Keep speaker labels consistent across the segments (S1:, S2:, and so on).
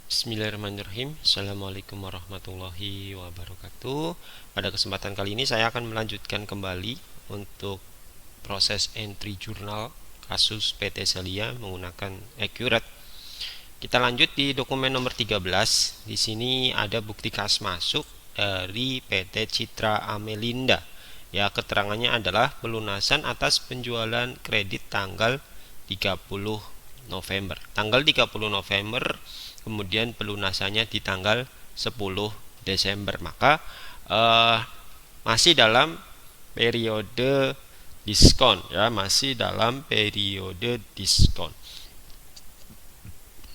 S1: Bismillahirrahmanirrahim. Assalamualaikum warahmatullahi wabarakatuh. Pada kesempatan kali ini saya akan melanjutkan kembali untuk proses entry jurnal kasus PT Celia menggunakan Accurate. Kita lanjut di dokumen nomor 13. Di sini ada bukti kas masuk dari PT Citra Amelinda. Ya, keterangannya adalah pelunasan atas penjualan kredit tanggal 30 November. Tanggal 30 November, kemudian pelunasannya di tanggal 10 Desember. Maka masih dalam periode diskon, ya, masih dalam periode diskon.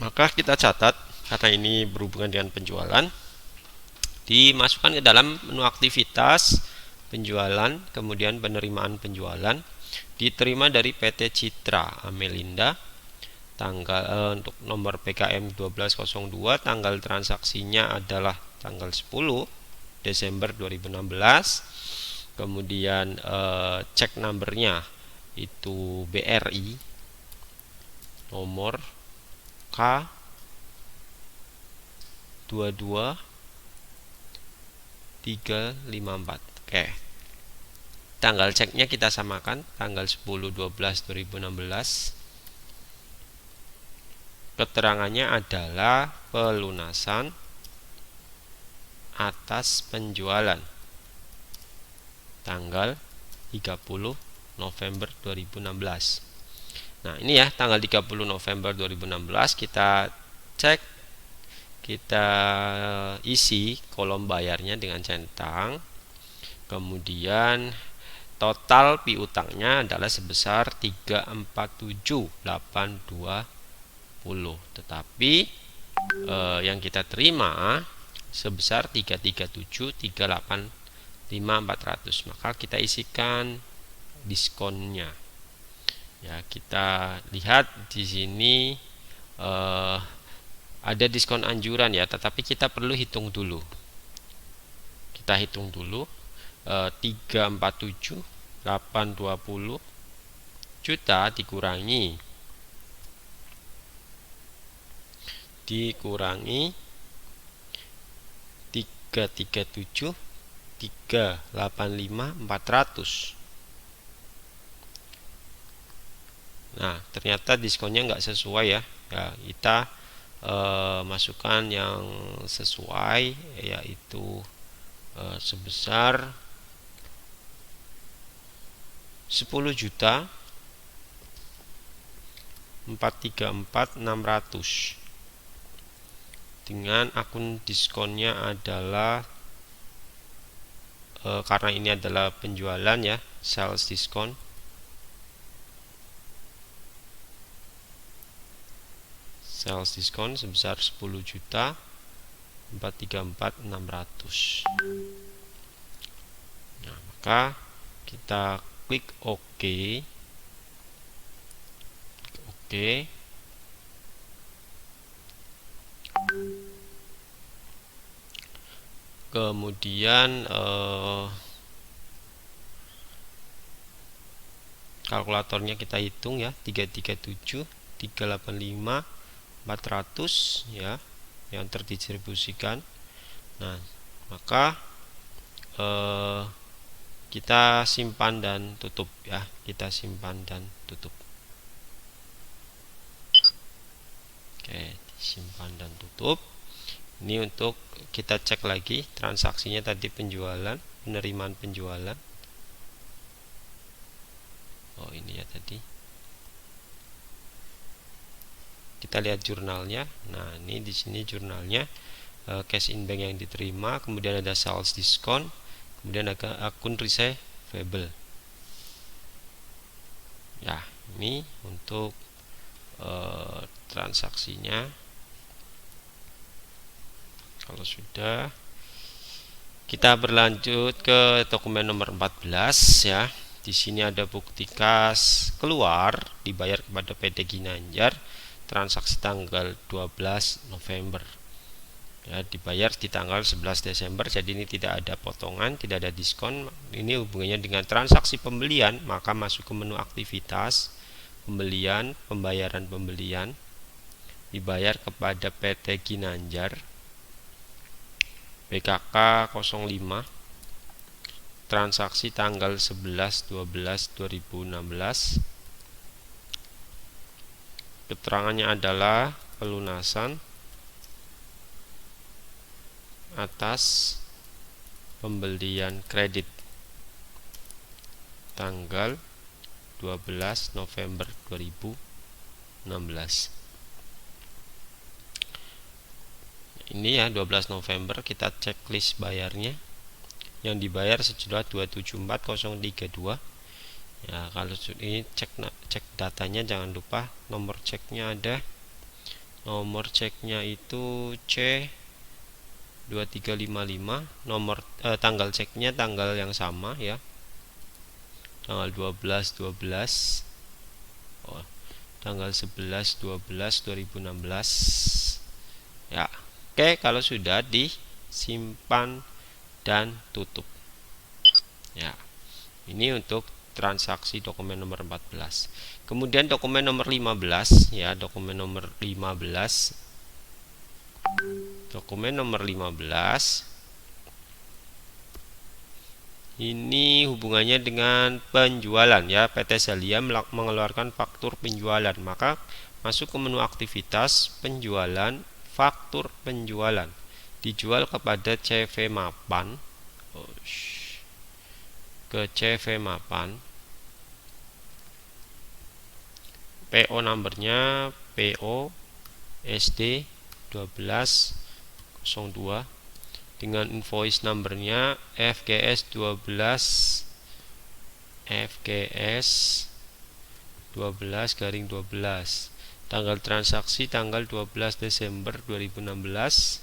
S1: Maka kita catat, karena ini berhubungan dengan penjualan, dimasukkan ke dalam menu aktivitas penjualan, kemudian penerimaan penjualan diterima dari PT Citra Amelinda, tanggal untuk nomor PKM 1202, tanggal transaksinya adalah tanggal 10 Desember 2016. Kemudian cek numbernya itu BRI nomor K 22354. Oke. Tanggal ceknya kita samakan tanggal 10/12/2016. Keterangannya adalah pelunasan atas penjualan tanggal 30 November 2016. Nah, ini ya tanggal 30 November 2016, kita cek, kita isi kolom bayarnya dengan centang. Kemudian total piutangnya adalah sebesar 347.820, tetapi yang kita terima sebesar 337.385.400. Maka kita isikan diskonnya. Ya, kita lihat di sini ada diskon anjuran ya, tetapi kita perlu hitung dulu. Kita hitung dulu 347.820 juta dikurangi 337.385.400. Nah, ternyata diskonnya nggak sesuai ya. Ya, kita masukkan yang sesuai, yaitu sebesar 10.434.600 dengan akun diskonnya adalah karena ini adalah penjualan ya, sales diskon. Sales diskon sebesar 10.434.600. Nah, maka kita klik OK. Kemudian kalkulatornya kita hitung ya, 337.385.400 ya, yang terdistribusikan. Nah, maka kita simpan dan tutup ya, kita simpan dan tutup. Oke, simpan dan tutup. Ini untuk kita cek lagi transaksinya tadi, penjualan, penerimaan penjualan. Oh, ini ya tadi. Kita lihat jurnalnya. Nah, ini di sini jurnalnya, cash in bank yang diterima, kemudian ada sales diskon, kemudian ada akun receivable. Ya, ini untuk transaksinya. Kalau sudah, kita berlanjut ke dokumen nomor 14 ya. Di sini ada bukti kas keluar dibayar kepada PT Ginanjar, transaksi tanggal 12 November. Ya, dibayar di tanggal 11 Desember. Jadi ini tidak ada potongan, tidak ada diskon. Ini hubungannya dengan transaksi pembelian, maka masuk ke menu aktivitas pembelian, pembayaran pembelian. dibayar kepada PT Ginanjar BKK 05, transaksi tanggal 11/12/2016. Keterangannya adalah pelunasan atas pembelian kredit tanggal 12 November 2016. Ini ya 12 November, kita checklist bayarnya. Yang dibayar sejumlah 274.032. Ya, kalau ini cek datanya, jangan lupa nomor ceknya ada. Nomor ceknya itu C2355. Tanggal ceknya tanggal yang sama ya. Tanggal 12/12. Tanggal 11/12/2016. Ya. Oke, kalau sudah disimpan dan tutup. Ya. Ini untuk transaksi dokumen nomor 14. Kemudian dokumen nomor 15 ya, dokumen nomor 15. Dokumen nomor 15 ini hubungannya dengan penjualan ya. PT Zalia mengeluarkan faktur penjualan, maka masuk ke menu aktivitas penjualan, faktur penjualan. Dijual kepada CV Mapan. Ke CV Mapan, PO numbernya PO SD 1202 dengan invoice numbernya FGS 12 FGS 12/12. Tanggal transaksi tanggal 12 Desember 2016.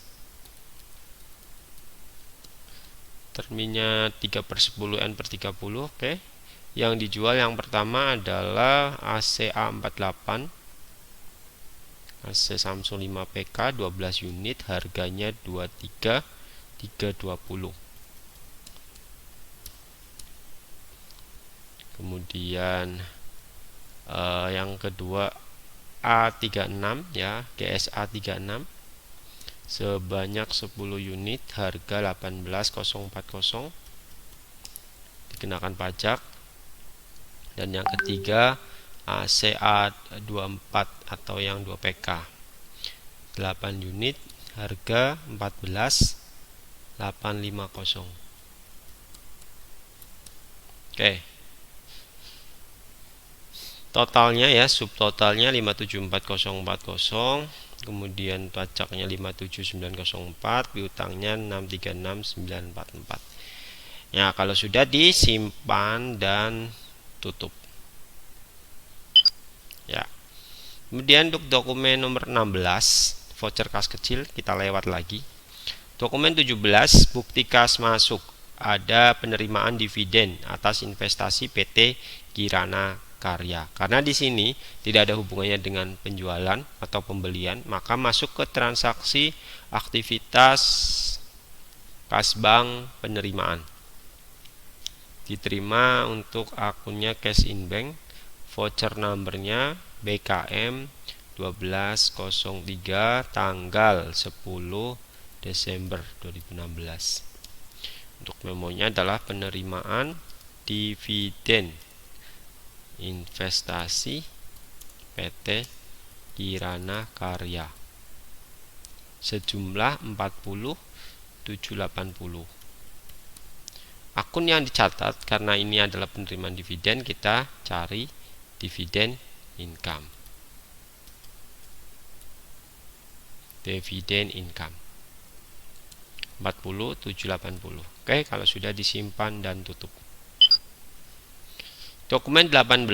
S1: Terminnya 3/10 N/30. Yang dijual yang pertama adalah AC A48, AC Samsung 5 PK 12 unit, harganya 23.320. Kemudian yang kedua A36 ya, GSA 36 sebanyak 10 unit, harga 18.040, dikenakan pajak. Dan yang ketiga ACA 24 atau yang 2 PK 8 unit, harga 14.850. Oke. Totalnya ya, subtotalnya 574.040, kemudian pajaknya 57904, piutangnya 636.944. Ya, kalau sudah disimpan dan tutup. Ya. Kemudian untuk dokumen nomor 16, voucher kas kecil, kita lewat lagi. Dokumen 17, bukti kas masuk. Ada penerimaan dividen atas investasi PT Kirana Karya. Karena di sini tidak ada hubungannya dengan penjualan atau pembelian, maka masuk ke transaksi aktivitas kas bank penerimaan. Diterima untuk akunnya cash in bank, voucher numbernya BKM 1203 tanggal 10 Desember 2016. Untuk memonya adalah penerimaan dividen investasi PT Kirana Karya sejumlah 40.780. Akun yang dicatat karena ini adalah penerimaan dividen, kita cari dividen income. Dividen income 40.780. Oke, kalau sudah disimpan dan tutup. Dokumen 18,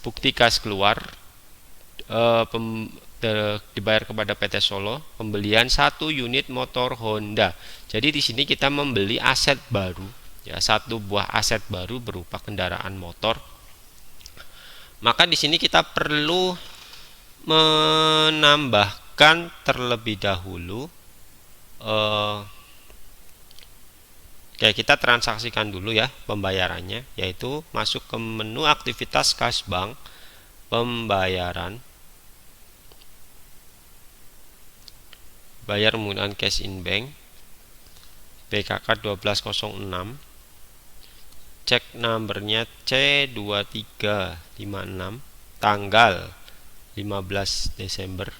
S1: bukti kas keluar, dibayar kepada PT Solo, pembelian 1 unit motor Honda. Jadi di sini kita membeli aset baru, ya, 1 buah aset baru berupa kendaraan motor. Maka di sini kita perlu menambahkan terlebih dahulu. Oke, kita transaksikan dulu ya pembayarannya, yaitu masuk ke menu aktivitas kas bank, pembayaran. bayar menggunakan cash in bank, BKK 1206, cek numbernya C2356, tanggal 15 Desember.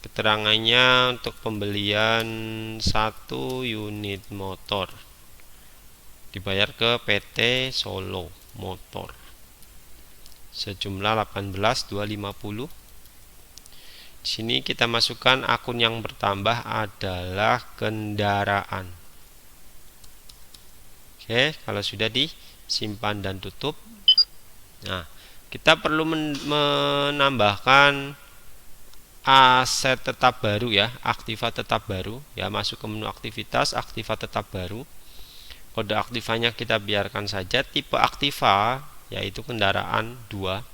S1: Keterangannya untuk pembelian 1 unit motor dibayar ke PT Solo Motor sejumlah 18.250. Di sini kita masukkan akun yang bertambah adalah kendaraan. Oke, kalau sudah disimpan dan tutup. Nah, kita perlu menambahkan aset tetap baru ya, aktiva tetap baru ya. Masuk ke menu aktivitas, aktiva tetap baru. Kode aktivanya kita biarkan saja, tipe aktiva yaitu kendaraan 2.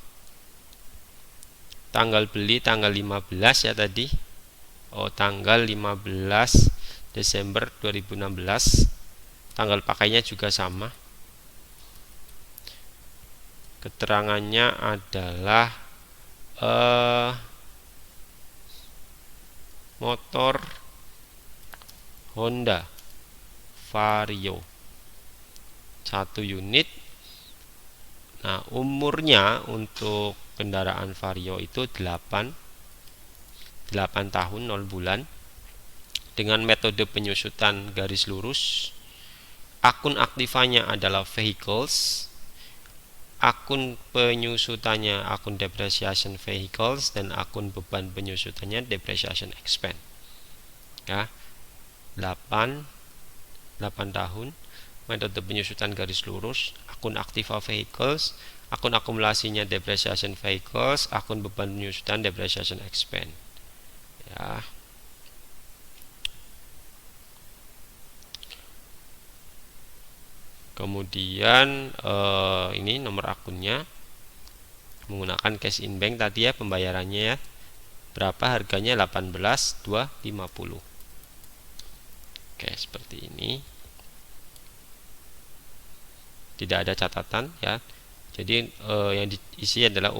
S1: Tanggal beli tanggal 15 ya tadi. Tanggal 15 Desember 2016. Tanggal pakainya juga sama. Keterangannya adalah motor Honda Vario 1 unit. Nah, umurnya untuk kendaraan Vario itu 8 tahun 0 bulan dengan metode penyusutan garis lurus. Akun aktivanya adalah vehicles, akun penyusutannya akun depreciation vehicles, dan akun beban penyusutannya depreciation expense ya. 8 tahun, metode penyusutan garis lurus, akun aktiva vehicles, akun akumulasinya depreciation vehicles, akun beban penyusutan depreciation expense ya. Kemudian ini nomor akunnya menggunakan cash in bank tadi ya, pembayarannya ya. Berapa harganya? 18.250. Oke, seperti ini. Tidak ada catatan ya. Jadi yang diisi adalah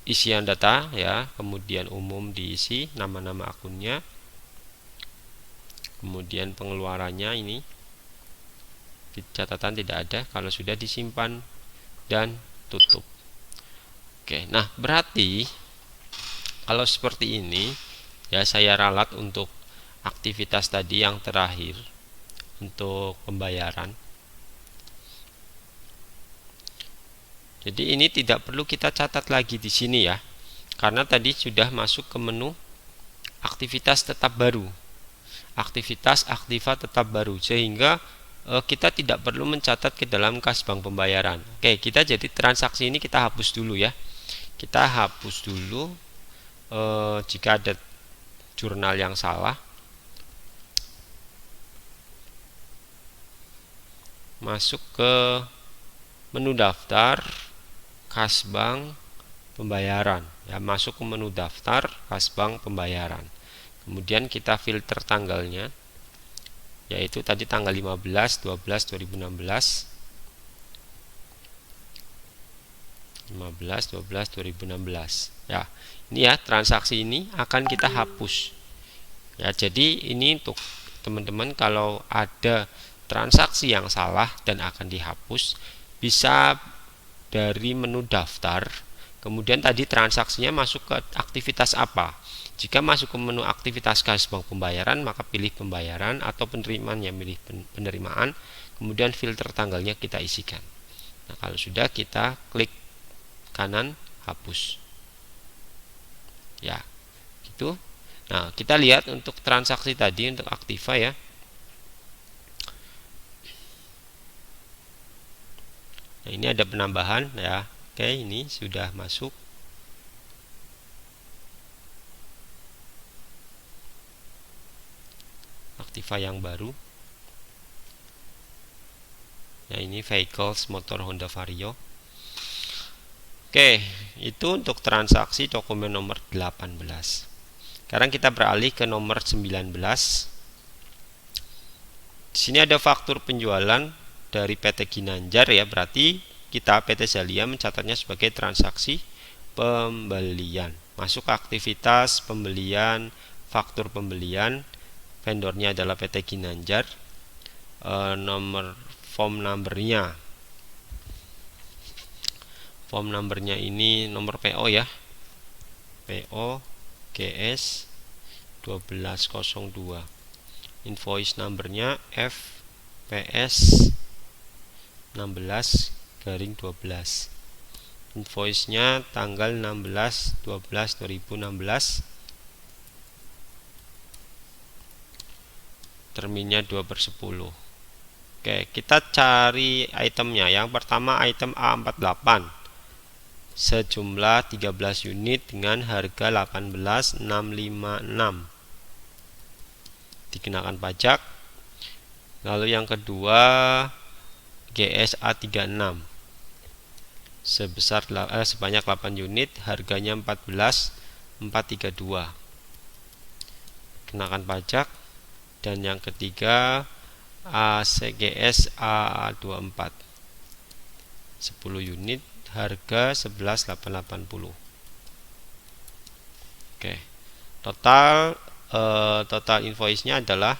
S1: isian data ya, kemudian umum diisi, nama-nama akunnya, kemudian pengeluarannya ini catatan tidak ada kalau sudah disimpan dan tutup. Oke, nah berarti kalau seperti ini ya, saya ralat untuk aktivitas tadi yang terakhir untuk pembayaran. Jadi ini tidak perlu kita catat lagi di sini ya, karena tadi sudah masuk ke menu aktivitas tetap baru, aktivitas aktiva tetap baru, sehingga kita tidak perlu mencatat ke dalam kas bank pembayaran. Oke, kita jadi transaksi ini kita hapus dulu ya. Kita hapus dulu jika ada jurnal yang salah. Masuk ke menu daftar kas bank pembayaran ya, masuk ke menu daftar kas bank pembayaran. Kemudian kita filter tanggalnya, yaitu tadi tanggal 15/12/2016. 15/12/2016 ya. Ini ya, transaksi ini akan kita hapus ya. Jadi ini untuk teman-teman kalau ada transaksi yang salah dan akan dihapus, bisa dari menu daftar, kemudian tadi transaksinya masuk ke aktivitas apa. Jika masuk ke menu aktivitas kas bank pembayaran, maka pilih pembayaran, atau penerimaan yang pilih penerimaan, kemudian filter tanggalnya kita isikan. Nah, kalau sudah, kita klik kanan hapus ya, gitu. Nah, kita lihat untuk transaksi tadi untuk aktiva ya. Nah, ini ada penambahan ya. Oke, ini sudah masuk. Aktiva yang baru. Nah, ini vehicles motor Honda Vario. Oke, itu untuk transaksi dokumen nomor 18. Sekarang kita beralih ke nomor 19. Di sini ada faktur penjualan dari PT Ginanjar ya, berarti kita PT Zalia mencatatnya sebagai transaksi pembelian. Masuk ke aktivitas pembelian, faktur pembelian, vendornya adalah PT Ginanjar, nomor form numbernya ini nomor PO ya, PO GS 1202, invoice numbernya FPS 16/12, invoice-nya tanggal 16/12/2016, terminnya 2/10. Oke, kita cari itemnya. Yang pertama item A48 sejumlah 13 unit dengan harga 18.656 dikenakan pajak. Lalu yang kedua GSA36 sebanyak 8 unit, harganya 14.432 kenakan pajak. Dan yang ketiga ACGS A24 10 unit, harga 11.880. Oke, total invoice-nya adalah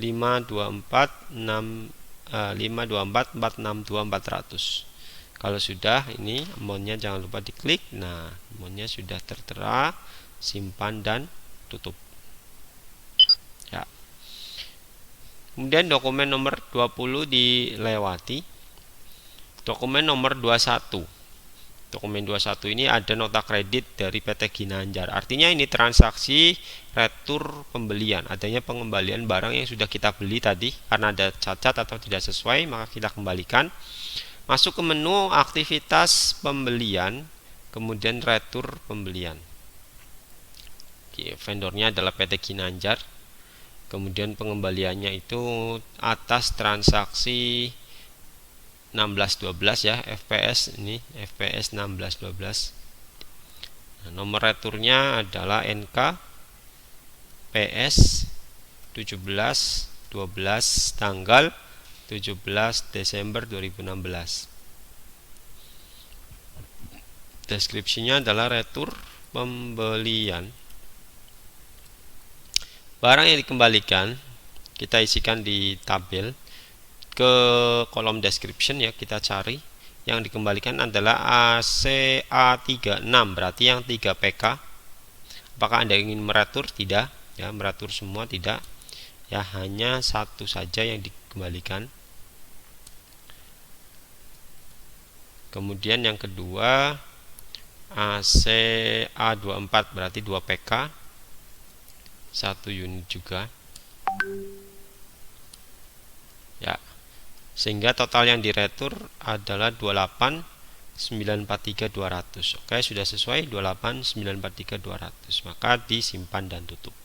S1: 524.462.400. Kalau sudah, ini amount-nya jangan lupa diklik. Nah, amount-nya sudah tertera, simpan dan tutup. Ya. Kemudian dokumen nomor 20 dilewati. Dokumen nomor 21. Dokumen 21 ini ada nota kredit dari PT Ginanjar. Artinya ini transaksi retur pembelian, adanya pengembalian barang yang sudah kita beli tadi karena ada cacat atau tidak sesuai, maka kita kembalikan. Masuk ke menu aktivitas pembelian, kemudian retur pembelian. Oke, vendornya adalah PT Ginanjar. Kemudian pengembaliannya itu atas transaksi 1612 ya, FPS ini FPS 1612. Nah, nomor returnya adalah NK PS 1712 tanggal 17 Desember 2016. Deskripsinya adalah retur pembelian. Barang yang dikembalikan kita isikan di tabel. Ke kolom description ya, kita cari yang dikembalikan adalah ACA36, berarti yang 3 PK. Apakah Anda ingin meratur? Tidak ya, meratur semua tidak ya, hanya satu saja yang dikembalikan. Kemudian yang kedua ACA24, berarti 2 PK, 1 unit juga ya, sehingga total yang diretur adalah 28.943.200. Oke, sudah sesuai 28.943.200, maka disimpan dan tutup.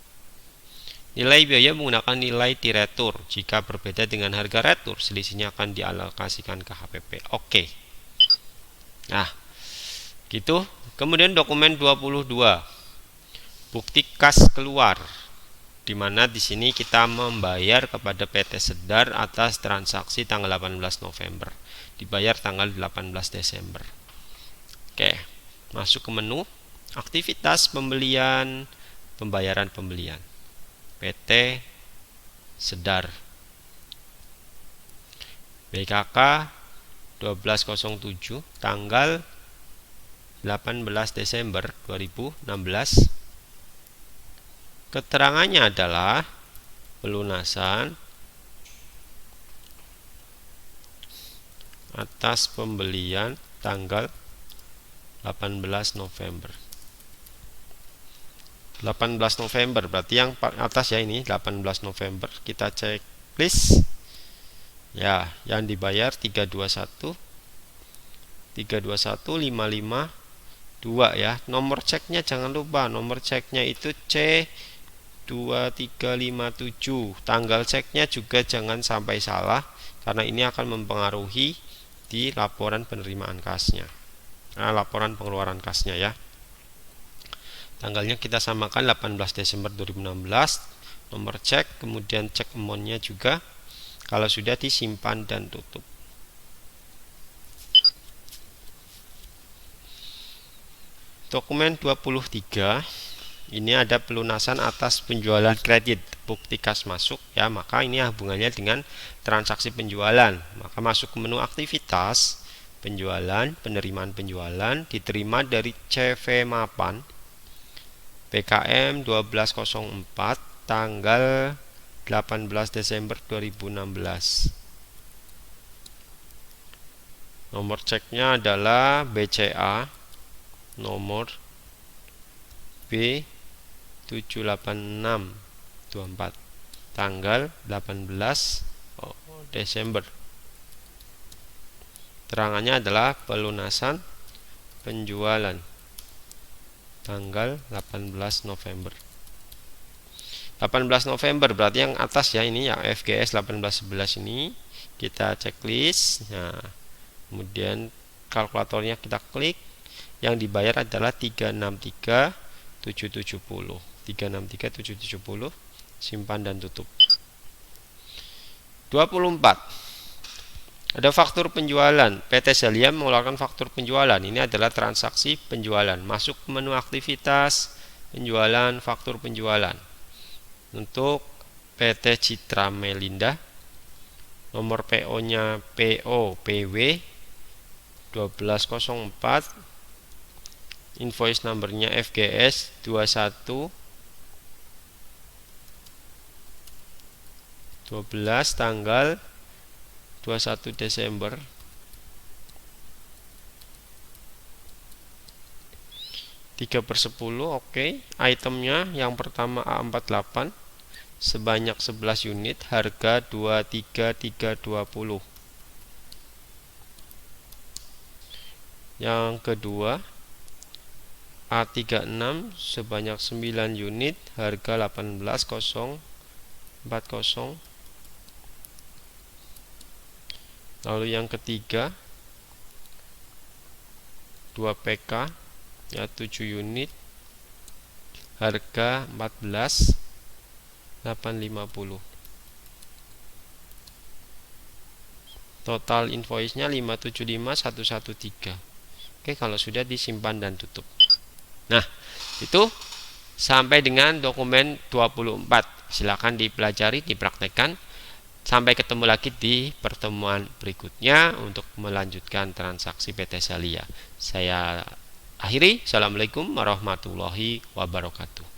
S1: Nilai biaya menggunakan nilai diretur. Jika berbeda dengan harga retur, selisihnya akan dialokasikan ke HPP. Oke. Nah, gitu. Kemudian dokumen 22. Bukti kas keluar, di mana di sini kita membayar kepada PT Sedar atas transaksi tanggal 18 November, dibayar tanggal 18 Desember. Oke, masuk ke menu aktivitas pembelian, pembayaran pembelian PT Sedar, BKK 1207 tanggal 18 Desember 2016. Keterangannya adalah pelunasan atas pembelian tanggal 18 November. 18 November berarti yang atas ya, ini 18 November. Kita cek list ya, yang dibayar 321 552 ya. Nomor ceknya jangan lupa, nomor ceknya itu C2357. Tanggal ceknya juga jangan sampai salah, karena ini akan mempengaruhi di laporan penerimaan kasnya, laporan pengeluaran kasnya ya. Tanggalnya kita samakan 18 Desember 2016. Nomor cek, kemudian cek amount-nya juga. Kalau sudah, disimpan dan tutup. Dokumen 23 ini ada pelunasan atas penjualan kredit, bukti kas masuk ya, maka ini hubungannya dengan transaksi penjualan. Maka masuk ke menu aktivitas penjualan, penerimaan penjualan diterima dari CV Mapan PKM 1204 tanggal 18 Desember 2016. Nomor ceknya adalah BCA nomor B78624 tanggal 18 Desember. Terangannya adalah pelunasan penjualan tanggal 18 November. 18 November berarti yang atas ya, ini yang FGS 1811 ini kita checklist. Nah, kemudian kalkulatornya kita klik, yang dibayar adalah 363.770. 363.770, simpan dan tutup. 24. Ada faktur penjualan. PT Zalia mengeluarkan faktur penjualan. Ini adalah transaksi penjualan. Masuk ke menu aktivitas penjualan, faktur penjualan. Untuk PT Citra Melinda, nomor PO-nya PO PW 1204, invoice numbernya FGS 21 12 tanggal 21 Desember. 3/10, oke. Itemnya yang pertama A48 sebanyak 11 unit, harga 23320. Yang kedua A36 sebanyak 9 unit, harga 18.040. Lalu yang ketiga 2 PK ya 7 unit, harga 14.850. Total invoice-nya 575.113. Oke, kalau sudah disimpan dan tutup. Nah, itu sampai dengan dokumen 24. Silakan dipelajari, dipraktekkan. Sampai ketemu lagi di pertemuan berikutnya untuk melanjutkan transaksi PT Zalia. Saya akhiri. Assalamualaikum warahmatullahi wabarakatuh.